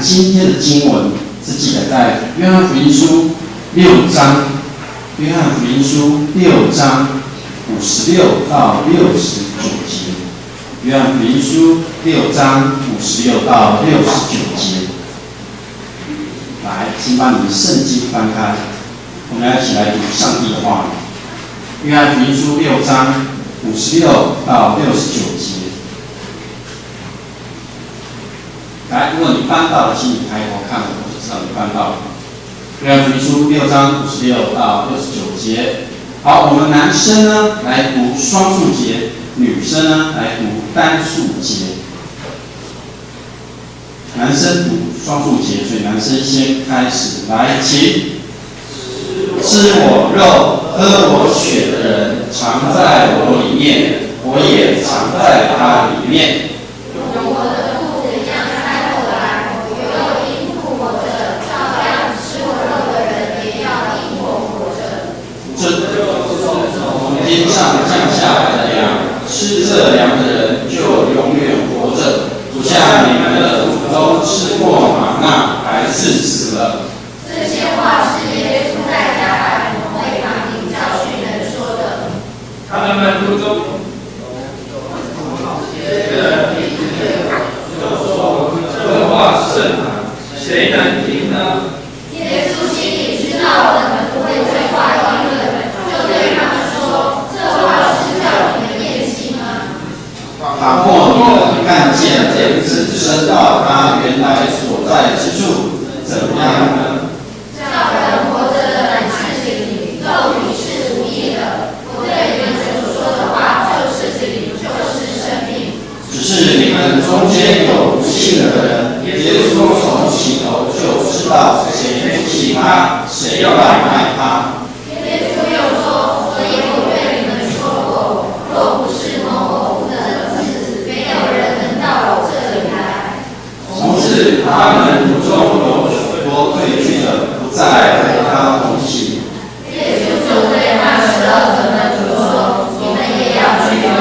今天的经文是记载在约翰福音书6章，约翰福音书6章56到69节。约翰福音书6章56到69节。来，请把你的圣经翻开，我们要一起来读上帝的话语。约翰福音书6章56到69节。来，如果你翻到了，请你抬头看我，就知道你翻到了。约翰福音书6章56到69节。好，我们男生呢来读双数节，女生呢来读单数节。男生读双数节，所以男生先开始。来，请。吃我肉、喝我血的人，常在我里面，我也常在他里面。天上降下来的粮，吃这粮的人就永远活着，不像你们的祖宗吃过玛纳，还是死了。这些话是耶稣在加百农会堂里教训人说的。他们门徒中，就说这话甚难，谁能听呢？耶稣心里知道我们不会对话议论，就对他们说：这话是叫你们验心吗？打破你们看见人子升到他原来所在之处，怎样呢？叫人活着的乃是灵，肉体是无益的。我对你们所说的话就是灵，就是生命。只是你们中间有不信的人，耶稣从起头就知道谁不信他，谁要来卖他。耶稣又说：所以我对你们说过，若不是蒙我父的儿子，没有人能到我这里来。从此，他们途中有许多退去的，不再和他同行。耶稣就对那12个门徒说：你们也要去吗？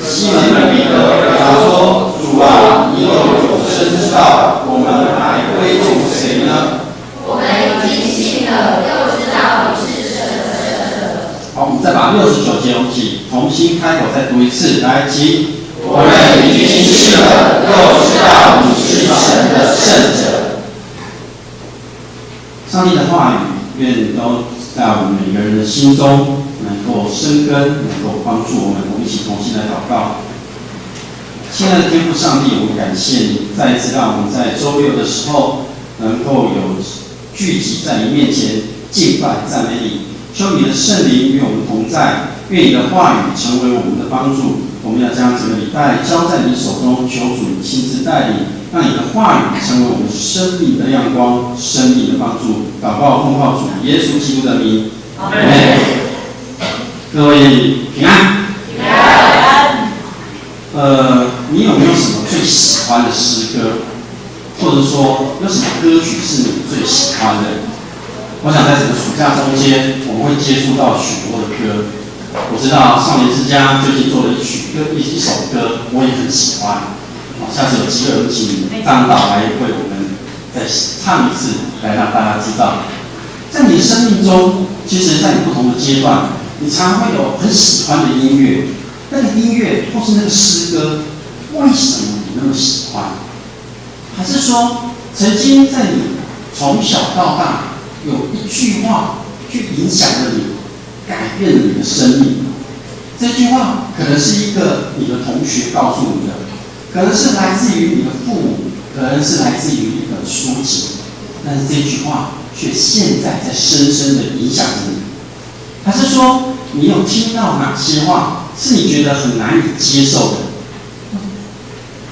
西门彼得回答说：主啊，你有永生之道，我们还归从谁呢？我们已经信了，又知道你是神的圣者。好，我们再把69节一起重新开口再读一次，来，请。我们已经信了，又知道你是神的圣者。上帝的话语，愿都在我们每个人的心中能够生根，能够帮助我们。我们一起同心来祷告。亲爱的天父上帝，我们感谢你，再一次让我们在周六的时候能够有聚集在你面前敬拜赞美你。求你的圣灵与我们同在，愿你的话语成为我们的帮助。我们要将整个礼拜交在你手中，求主你亲自带领，让你的话语成为我们生命的亮光，生命的帮助。祷告奉靠主耶稣基督的名，阿门。各位平安。平安。你有没有什么最喜欢的诗歌，或者说有什么歌曲是你最喜欢的？我想在整个暑假中间，我们会接触到许多的歌。我知道少年之家最近做了一首歌，我也很喜欢。下次有机会，我们请张导来为我们再唱一次，来让大家知道，在你的生命中，其实在你不同的阶段，你常会有很喜欢的音乐。那个音乐或是那个诗歌，为什么你那么喜欢？还是说，曾经在你从小到大有一句话去影响了你，改变了你的生命？这句话可能是一个你的同学告诉你的，可能是来自于你的父母，可能是来自于一本书籍，但是这句话却现在在深深的影响着你。还是说，你有听到哪些话是你觉得很难以接受的？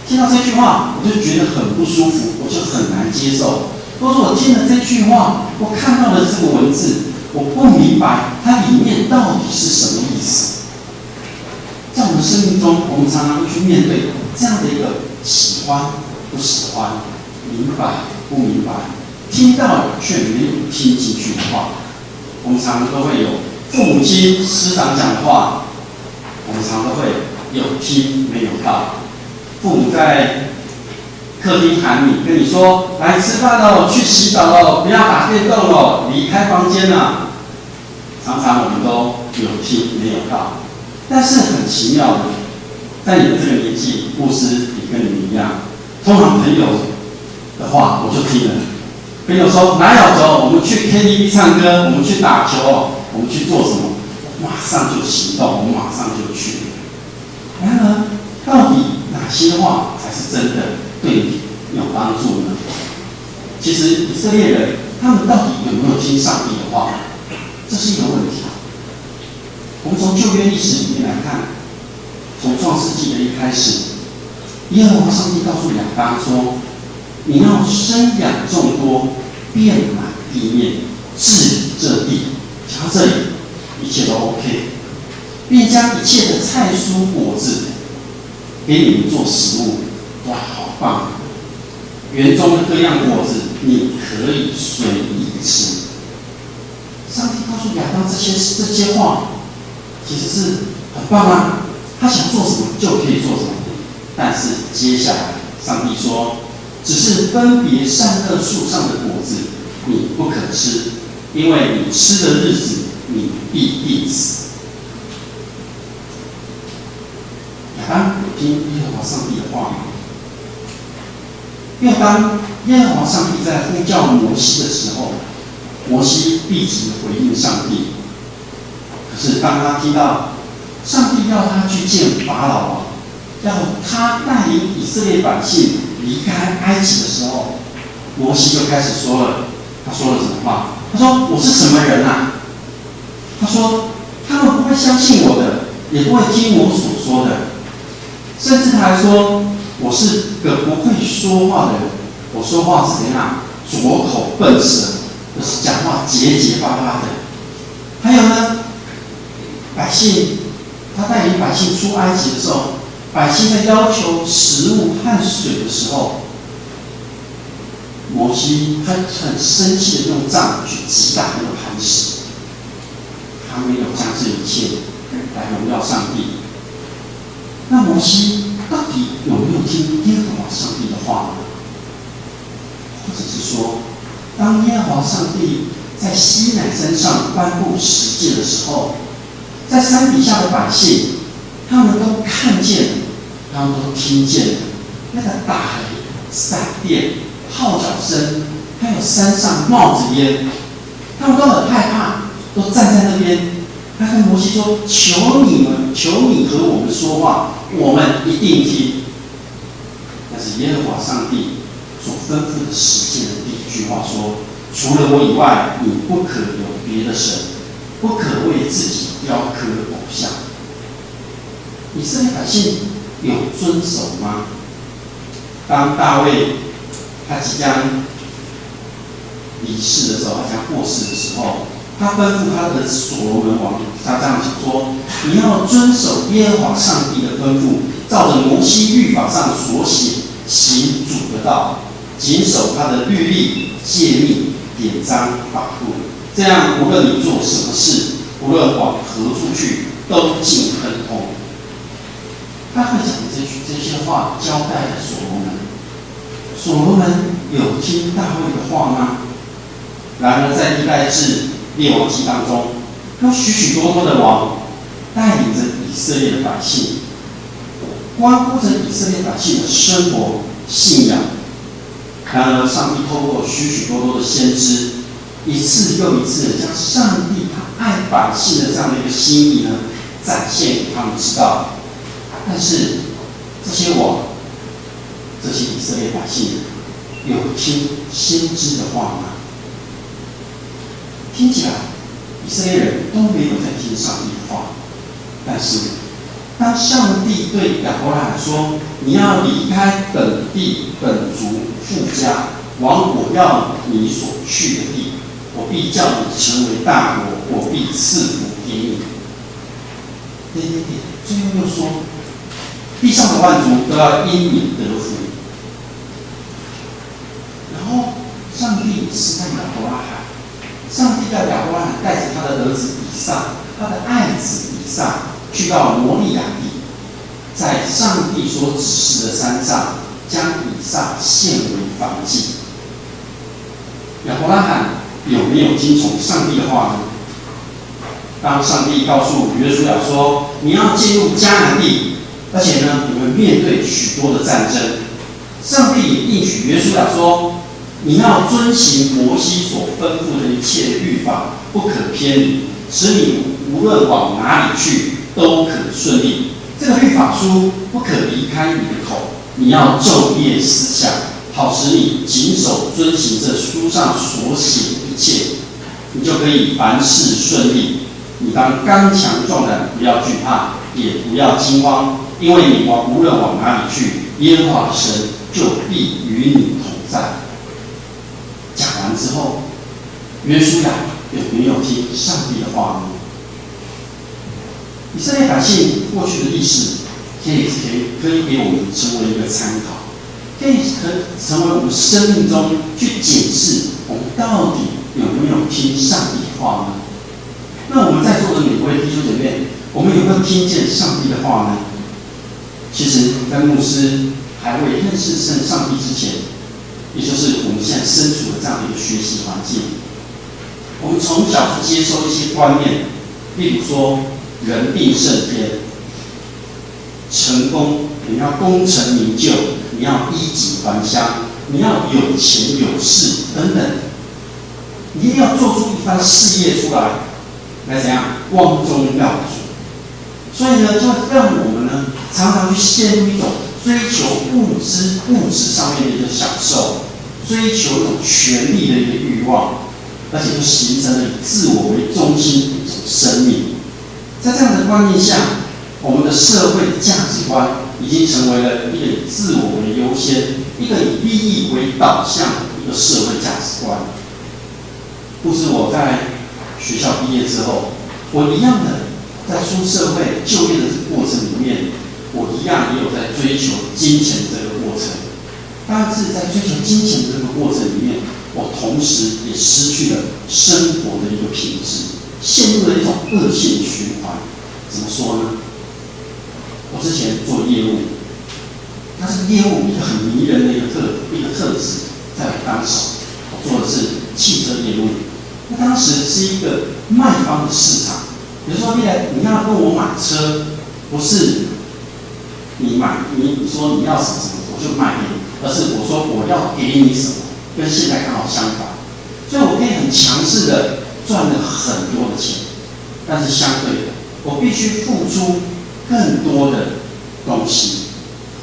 听到这句话，我就觉得很不舒服，我就很难接受。或者我听了这句话，我看到了这个文字，我不明白它里面到底是什么意思。在我们的生命中，我们常常会去面对这样的一个喜欢、不喜欢、明白、不明白，听到了却没有听进去的话。我们常常都会有父母亲、师长讲的话，我们常常都会有听没有到。父母在客厅喊你，跟你说来吃饭喽，去洗澡喽，不要打电动喽，离开房间了。常常我们都有听没有到，但是很奇妙的，在你的这个年纪，牧师也跟你们一样，通常朋友的话我就听了。朋友说哪有走，我们去 KTV 唱歌，我们去打球，我们去做什么，马上就行动，我们马上就去。然而，到底哪些话才是真的对你有帮助呢？其实以色列人他们到底有没有听上帝的话？这是一个问题。我们从旧约历史里面来看，从创世纪的一开始，耶和华上帝告诉亚当说：“你要生养众多，遍满地面，治理这地。”讲到这里，一切都 OK， 并将一切的菜蔬果子给你们做食物。哇，好棒！园中的各样果子，你可以随意吃。上帝告诉亚当这些话，其实是很棒啊！他想做什么就可以做什么。但是接下来，上帝说，只是分别善恶树上的果子，你不可吃，因为你吃的日子，你必定死。亚当有听耶和华上帝的话吗？又当耶和华上帝在呼叫摩西的时候，摩西立即回应上帝。可是当他听到上帝要他去见法老王，要他带领以色列百姓离开埃及的时候，摩西就开始说了。他说了什么话？他说：“我是什么人啊？”他说：“他们不会相信我的，也不会听我所说的。”甚至他还说：“我是个不会说话的人，我说话是怎样？拙口笨舌，就是讲话结结巴巴的。”还有呢，百姓，他带领百姓出埃及的时候，百姓在要求食物和水的时候，摩西很生气的用杖去击打那个磐石，他没有将这一切来荣耀上帝。那摩西到底有没有听耶和华上帝的话呢？或者是说，当耶和华上帝在西乃山上颁布十诫的时候，在山底下的百姓，他们都看见了，他们都听见了那个打雷、闪电、号角声，还有山上冒着烟，他们都很害怕，都站在那边。他跟摩西说：“求你和我们说话，我们一定听。”但是耶和华上帝所吩咐的十诫的第一句话说：“除了我以外，你不可有别的神，不可为自己雕刻偶像。”以色列百姓有遵守吗？当大卫他即将离世的时候，他将过世的时候，他吩咐他的所罗门王，他这样讲说：“你要遵守耶和华上帝的吩咐，照着摩西律法上所写，行主的道，谨守他的律例、诫命、典章、法度。这样，无论你做什么事，无论往何处去，都尽亨通。”他会讲这些话，交代了所罗门。所罗门有听大卫的话吗？然而，在历代志、列王记当中，有许许多多的王带领着以色列的百姓，关乎着以色列百姓的生活、信仰。然而，上帝透过许许多多的先知，一次又一次的将上帝他爱百姓的这样的一个心意呢，展现给他们知道。但是，这些王、这些以色列百姓，有听先知的话吗？听起来，以色列人都没有在听上帝的话。但是，当上帝对亚伯拉罕说：“你要离开本地、本族、父家，往我要你所去的地，我必叫你成为大国，我必赐福给你。”最后又说：“地上的万族都要因你得福。”然后，上帝试探亚伯拉罕。上帝要亚伯拉罕带着他的儿子以撒，他的爱子以撒，去到摩利亚地，在上帝所指示的山上将以撒献为燔祭。亚伯拉罕有没有听从上帝的话呢？当上帝告诉约书亚说：“你要进入迦南地，而且呢，你会面对许多的战争。”上帝也应许约书亚说：“你要遵行摩西所吩咐的一切律法，不可偏离，使你无论往哪里去都可顺利。这个律法书不可离开你的口，你要昼夜思想，好使你谨守遵行这书上所写的一切，你就可以凡事顺利。你当刚强壮胆，不要惧怕，也不要惊慌，因为你无论往哪里去，耶和华的神就必与你同在。”讲完之后，约书亚有没有听上帝的话呢？以色列百姓过去的历史可以给我们成为一个参考，可以成为我们生命中去检视我们到底有没有听上帝的话呢？那我们在座的每位弟兄姐妹，我们有没有听见上帝的话呢？其实，在牧师还未认识上帝之前，也就是我们现在身处的这样的一个学习环境，我们从小就接受一些观念，例如说人定胜天，成功你要功成名就，你要衣锦还乡，你要有钱有势等等，你一定要做出一番事业出来，来怎样光宗耀祖。所以呢，就让我们呢常常去陷入一种追求物质上面的一个享受，追求一种权力的一个欲望，而且就形成了以自我为中心的一种生命。在这样的观念下，我们的社会价值观已经成为了一个以自我为优先、一个以利益为导向的一个社会价值观。不是我在学校毕业之后，我一样的在出社会就业的这个过程里面，我一样也有在追求金钱的这个过程。但是在追求金钱的这个过程里面，我同时也失去了生活的一个品质，陷入了一种恶性循环。怎么说呢？我之前做业务，但是业务一个很迷人的一个特质，在我当时，我做的是汽车业务。那当时是一个卖方的市场，比如说你要跟我买车，不是你说你要什么我就卖给你，而是我说我要给你什么，跟现在刚好相反。所以我可以很强势的赚了很多的钱，但是相对的，我必须付出更多的东西。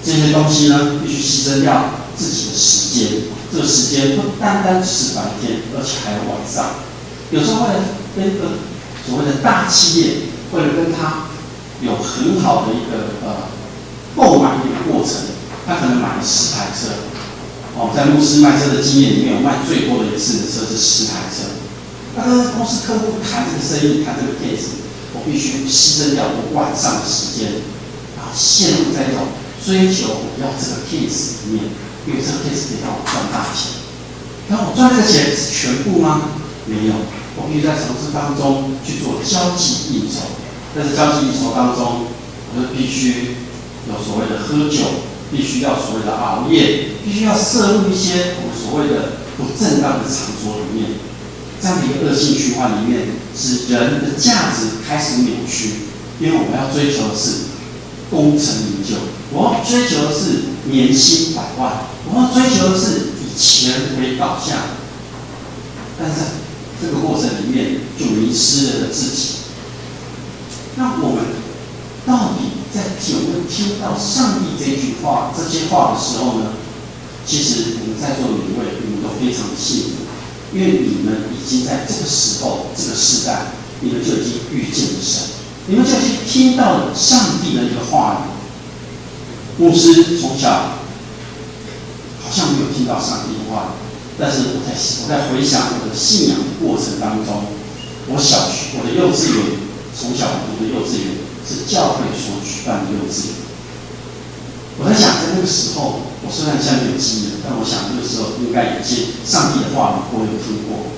这些东西呢，必须牺牲掉自己的时间。这个时间不单单只是白天，而且还有晚上。有时候为了跟一个所谓的大企业，为了跟他有很好的一个购买的一个过程，他可能买了10台车。在牧师卖车的经验里面，有卖最多的一次的车是10台车。那跟公司客户谈这个生意，谈这个 case， 我必须牺牲掉我晚上的时间，然后陷入在一种追求我要这个 case 里面，因为这个 case 可以让我赚大钱。然后我赚这个钱是全部吗？没有，我必须在城市当中去做交际应酬。在这交际应酬当中，我就必须有所谓的喝酒，必须要所谓的熬夜，必须要涉入一些我所谓的不正当的场所里面。这样的一个恶性循环里面，使人的价值开始扭曲。因为我们要追求的是功成名就，我要追求的是年薪100万，我要追求的是以钱为导向。但是这个过程里面就迷失了自己。那我们到底在有没有听到上帝这些话的时候呢？其实我们在座的每位，你们都非常的幸福，因为你们已经在这个时候、这个时代，你们就已经遇见了神，你们就已经听到了上帝的一个话语。牧师从小好像没有听到上帝的话语。但是我在回想我的信仰的过程当中，我的幼稚园，从小读的幼稚园是教会所举办的幼稚园。我在想，在那个时候，我虽然现在没有记忆了，但我想那个时候应该有些上帝的话语我有听过。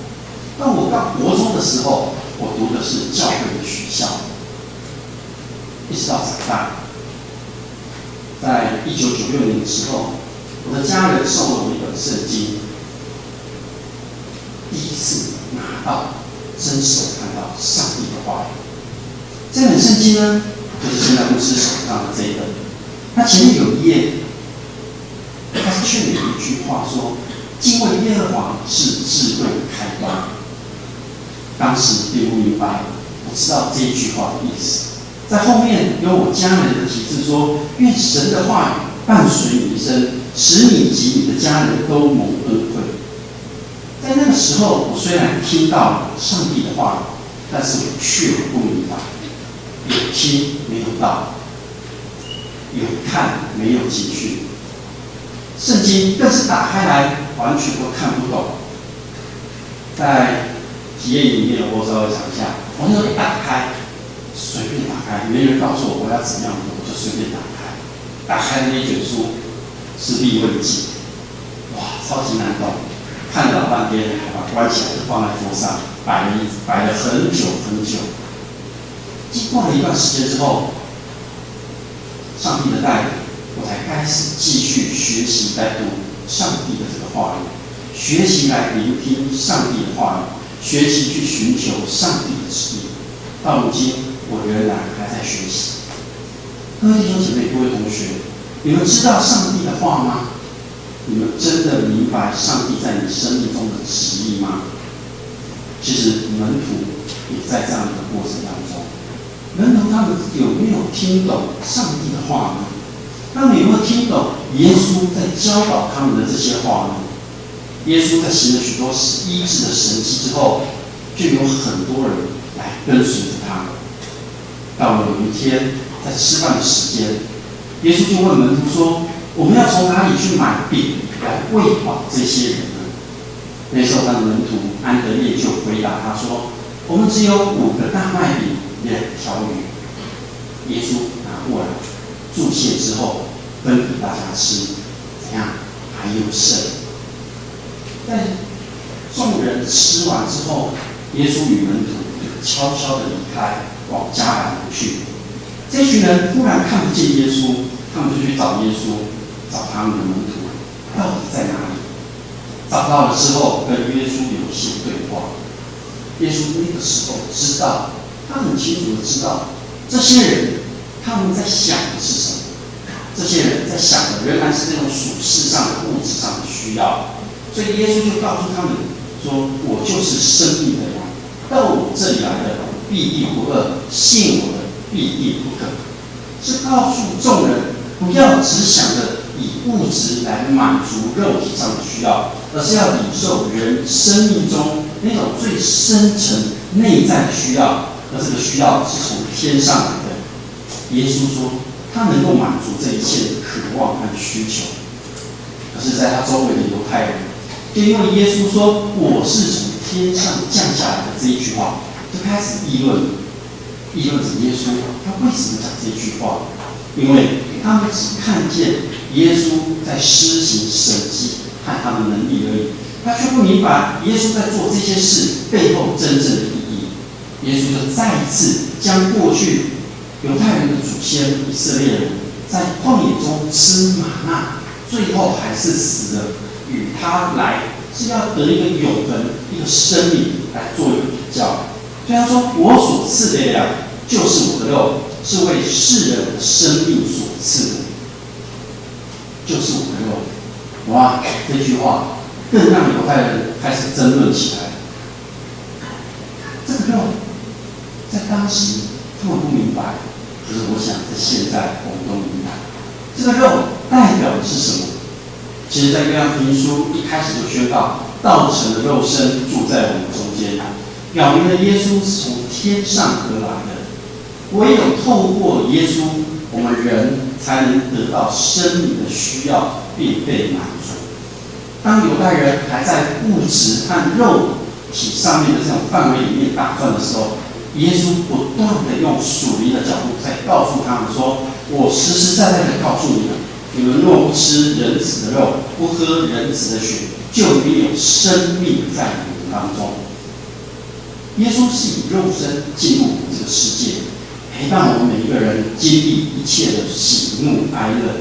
当我到国中的时候，我读的是教会的学校，一直到长大，在1996年的时候，我的家人送了我一本圣经，第一次拿到伸手看到上帝的话语。这本圣经呢，就是现在牧师手上的这一本。它前面有一页，它是劝你一句话说：“敬畏耶和华是智慧的开端。”当时并不明白，不知道这一句话的意思。在后面有我家人的提示说：“愿神的话语伴随你一生，使你及你的家人都蒙恩惠。”在那个时候，我虽然听到了上帝的话语，但是我却不明白。有听没有到，有看没有进去。圣经更是打开来，完全都看不懂。在体验里面，我稍微讲一下，我那时候一打开，随便打开，没人告诉我要怎么样做，我就随便打开。打开的那卷书是利未记，哇，超级难懂，看了老半天，还把它关起来，就放在桌上，摆了很久很久。经过了一段时间之后，上帝的带领，我才开始继续学习来读上帝的这个话语，学习来聆听上帝的话语，学习去寻求上帝的旨意。到如今，我仍然还在学习。各位弟兄姐妹，各位同学，你们知道上帝的话吗？你们真的明白上帝在你生命中的旨意吗？其实门徒也在这样的过程当中。门徒他们有没有听懂上帝的话呢？他们有没有听懂耶稣在教导他们的这些话呢？耶稣在行了许多医治的神迹之后，就有很多人来跟随着他。到了有一天，在吃饭的时间，耶稣就问门徒说：“我们要从哪里去买饼来喂饱这些人呢？”那时候，他的门徒安德烈就回答他说：“我们只有5个大麦饼。2条鱼。”耶稣拿过来，祝谢之后分给大家吃，怎样？还有剩。在众人吃完之后，耶稣与门徒就悄悄地离开，往迦百农去。这群人忽然看不见耶稣，他们就去找耶稣，找他们的门徒，到底在哪里？找到了之后，跟耶稣有一些对话。耶稣那个时候知道。他很清楚的知道，这些人他们在想的是什么？这些人在想的仍然是这种属世上的物质上的需要，所以耶稣就告诉他们说：“我就是生命的粮，到我这里来的必定不饿，信我的必定不渴。”是告诉众人不要只想着以物质来满足肉体上的需要，而是要领受人生命中那种最深层内在的需要。而这个需要是从天上来的。耶稣说，他能够满足这一切的渴望和需求。可是，在他周围的犹太人，就因为耶稣说我是从天上降下来的这一句话，就开始议论着耶稣，他为什么讲这句话？因为他们只看见耶稣在施行神迹和他的能力而已，他却不明白耶稣在做这些事背后真正的意义。耶稣就再一次将过去犹太人的祖先以色列人在旷野中吃玛纳，最后还是死了，与他来是要得一个永恒、一个生命来做一个比较。所以他说：“我所赐的粮就是我的肉，是为世人的生命所赐的，就是我的肉。”哇，这句话更让犹太人开始争论起来。这个肉在当时他们不明白，可是我想在现在我们都明白，这个肉代表的是什么？其实，在约翰福音书一开始就宣告，道成了肉身，住在我们中间，表明了耶稣是从天上而来的。唯有透过耶稣，我们人才能得到生命的需要，并被满足。当犹太人还在物质和肉体上面的这种范围里面打转的时候，耶稣不断的用属灵的角度在告诉他们说：“我实实在在的告诉你们，你们若不吃人子的肉，不喝人子的血，就没有生命在你们当中。”耶稣是以肉身进入这个世界，陪伴我们每一个人经历一切的喜怒哀乐，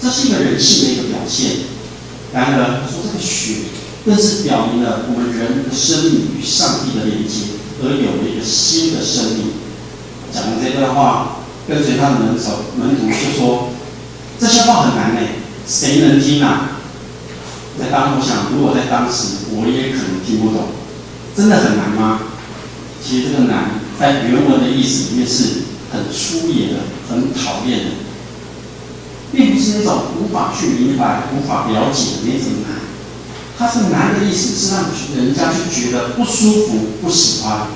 这是一个人性的一个表现。然而，说这个血更是表明了我们人的生命与上帝的连接，而有了一个新的生命。讲完这段话，跟随他的门徒就说：“这些话很难呢，谁能听啊？”我想，如果在当时，我也可能听不懂。真的很难吗？其实这个难，在原文的意思里面是很粗野的、很讨厌的，并不是那种无法去明白、无法了解的那种难。它这个难的意思是让人家去觉得不舒服、不喜欢。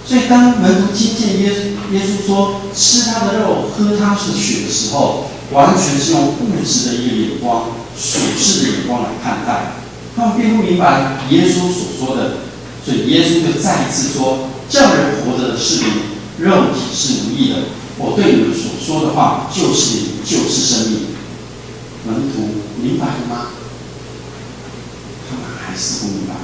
所以当门徒听见耶稣说吃他的肉、喝他的血的时候，完全是用物质的一个眼光、属世的眼光来看待。他们并不明白耶稣所说的，所以耶稣就再一次说：“叫人活着的是灵，肉体是无益的。我对你们所说的话就是灵，就是生命。”门徒明白了吗？他们还是不明白。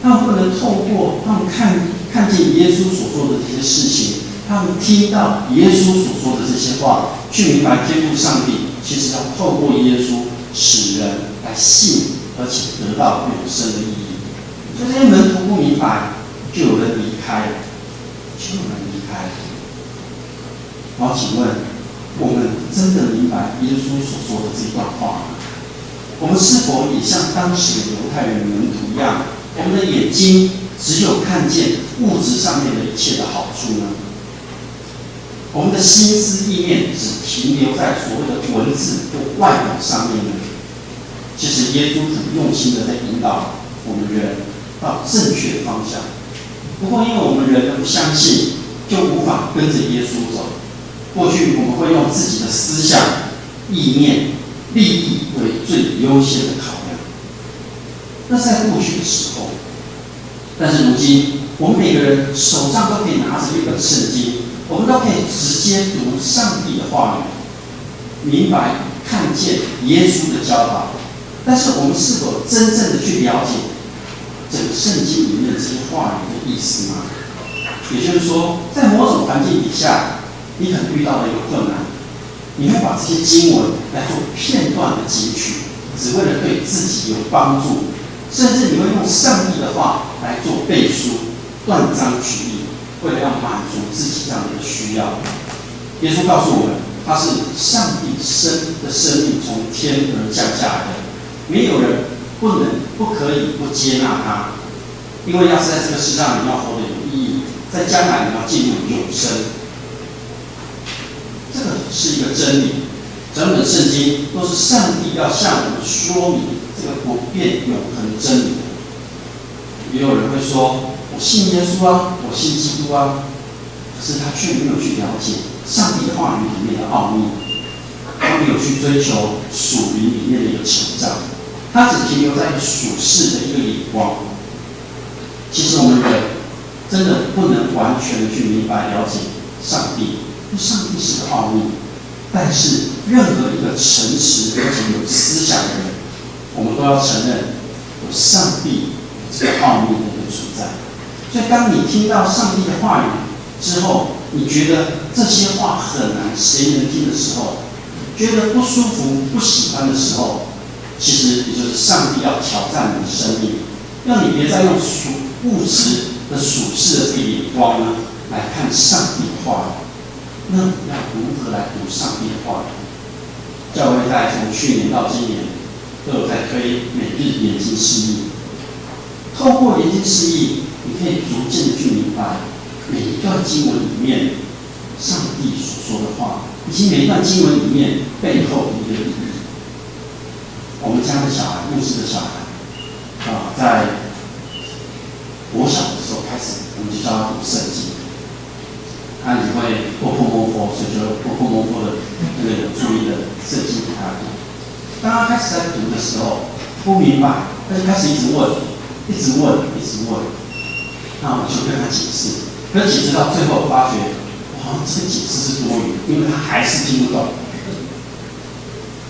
他们不能透过他们看见耶稣所做的这些事情，他们听到耶稣所说的这些话，去明白天父上帝其实要透过耶稣使人来信，而且得到永生的意义。所以这些门徒不明白，就有人离开了，好，请问我们真的明白耶稣所说的这段话吗？我们是否也像当时的犹太人门徒一样，我们的眼睛只有看见物质上面的一切的好处呢？我们的心思意念只停留在所谓的文字或外表上面呢？其实耶稣很用心的在引导我们人到正确的方向。不过因为我们人的不相信，就无法跟着耶稣走。过去我们会用自己的思想、意念、利益为最优先的考量，那是在过去的时候。但是如今，我们每个人手上都可以拿着一本圣经，我们都可以直接读上帝的话语，明白看见耶稣的教导。但是我们是否真正的去了解整个圣经里面的这些话语的意思吗？也就是说，在某种环境底下，你可能遇到了一个困难，你会把这些经文来做片段的截取，只为了对自己有帮助，甚至你会用上帝的话来做背书、断章取义，为了要满足自己这样的一个需要。耶稣告诉我们，他是上帝的生命从天而降下来的，没有人不可以不接纳他，因为要是在这个世上你要活得有意义，在将来你要进入永生。这个是一个真理，整本圣经都是上帝要向我们说明这个不变永恒的真理。也有人会说：“我信耶稣啊，我信基督啊。”可是他却没有去了解上帝的话语里面的奥秘，他没有去追求属灵里面的一个成长，他只停留在属世的一个眼光。其实我们人真的不能完全的去明白了解上帝。上帝是个奥秘，但是任何一个诚实而且有思想的人，我们都要承认有上帝这个奥秘的一个存在。所以当你听到上帝的话语之后，你觉得这些话很难，谁能听的时候，觉得不舒服、不喜欢的时候，其实也就是上帝要挑战你的生命，让你别再用物质的属世的这个眼光呢来看上帝的话语。那你要如何来读上帝的话语？教会在从去年到今年都有在推每日研经释义。透过研经释义，你可以逐渐的去明白每一段经文里面上帝所说的话，以及每一段经文里面背后的一个意义。我们家的小孩，牧师的小孩，在国小的时候开始，我们就教他读圣经。他也会破破摸摸，所以就破破摸摸的那个有注意的圣经给他读。当他开始在读的时候，不明白，他就开始一直问。那我就跟他解释，可是解释到最后，发觉好像这个解释是多余的，因为他还是听不懂。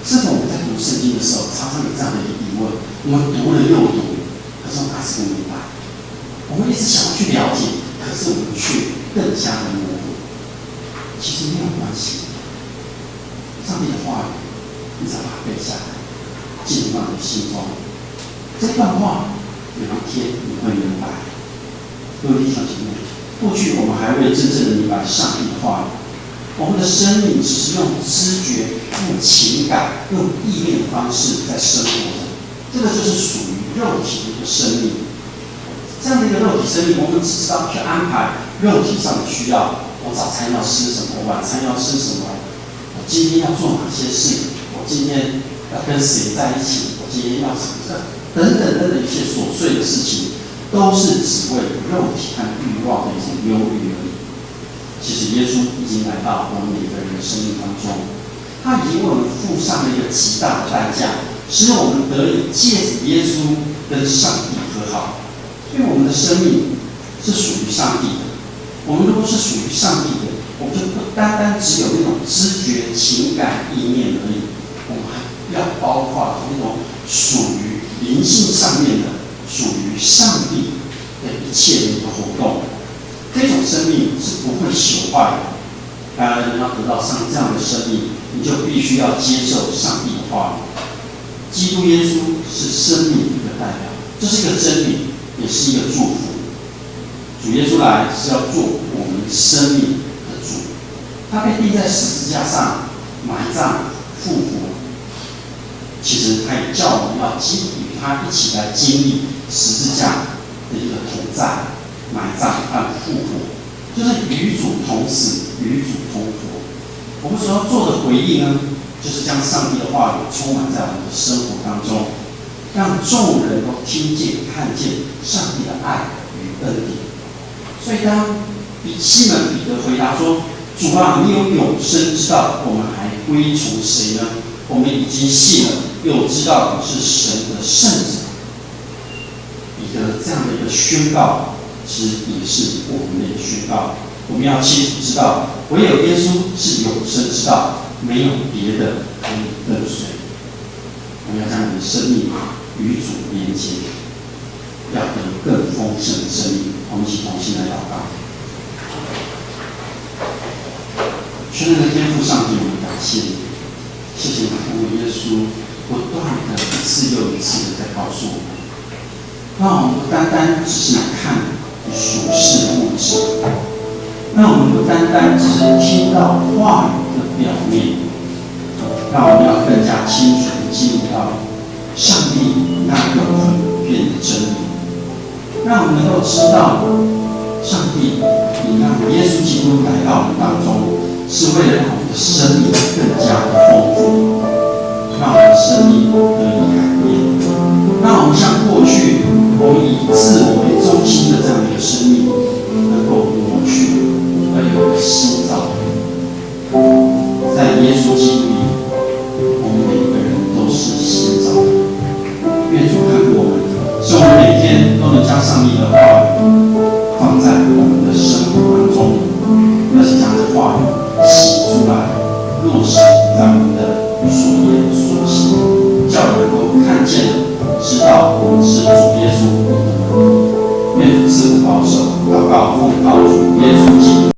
是否我们在读圣经的时候，常常有这样的一个疑问？我们读了又读，可是我们还是不明白。我们一直想要去了解，可是我们却更加的模糊。其实没有关系，上帝的话语，你只要把它背下来，进入到你的心心中。这段话有一天你会明白。各位弟兄姐妹，过去我们还未真正的明白上帝的话语，我们的生命只是用知觉、用情感、用意念的方式在生活着，这个就是属于肉体的一个生命。这样的一个肉体生命，我们只知道去安排肉体上的需要。我早餐要吃什么？我晚餐要吃什么？我今天要做哪些事？我今天要跟谁在一起？我今天要什么？等等一些琐碎的事情，都是只为肉体和欲望的一种忧虑而已。其实耶稣已经来到我们每个人的生命当中，他已经为我们付上了一个极大的代价，使我们得以借着耶稣跟上帝和好。因为我们的生命是属于上帝的，我们如果是属于上帝的，我们就不单单只有那种知觉、情感、意念而已，我们还要包括那种属于灵性上面的、属于上帝的一切的一个活动。这种生命是不会朽坏的。当然，你要得到像这样的生命，你就必须要接受上帝的话语。基督耶稣是生命的代表，这是一个真理。也是一个祝福。主耶稣来是要做我们生命的主，他被钉在十字架上，埋葬、复活。其实他也叫我们要与他一起来经历十字架的一个同在、埋葬和复活，就是与主同死、与主同活。我们所要做的回应呢，就是将上帝的话语充满在我们的生活当中。让众人都听见、看见上帝的爱与恩典。所以，当西门彼得回答说：“主啊，你有永生之道，我们还归从谁呢？我们已经信了，又知道你是神的圣者。”彼得这样的一个宣告，其实也是我们的一个宣告。我们要清楚知道，唯有耶稣是永生之道，没有别的可以跟随。我们要将你的生命与主连接，要得更丰盛的生命。我们一起同心来祷告。全能的天父上帝，我们感谢你，谢谢你通过耶稣不断的一次又一次的在告诉我们，让我们不单单只是看属世的物质，让我们不单单只是听到话语的表面，让我们要更加清楚的进入到上帝那永恒不变的真理，让我们能够知道，上帝你让耶稣基督来到我们当中，是为了让我们的生命更加的丰富，让我们的生命得以改变，让我们像过去我们以自我为中心的这样的一个生命能够抹去，而有一个新造。在耶稣基督里，我们每个人都是新造的。愿主看顾我们，使我们每天都能将上帝的话语放在我们的生活当中，而且将这话语洗出来，落实在我们的所言所行，叫人能够看见，知道我们是主耶稣的门徒。愿主赐福保守，祷告奉靠主耶稣基督。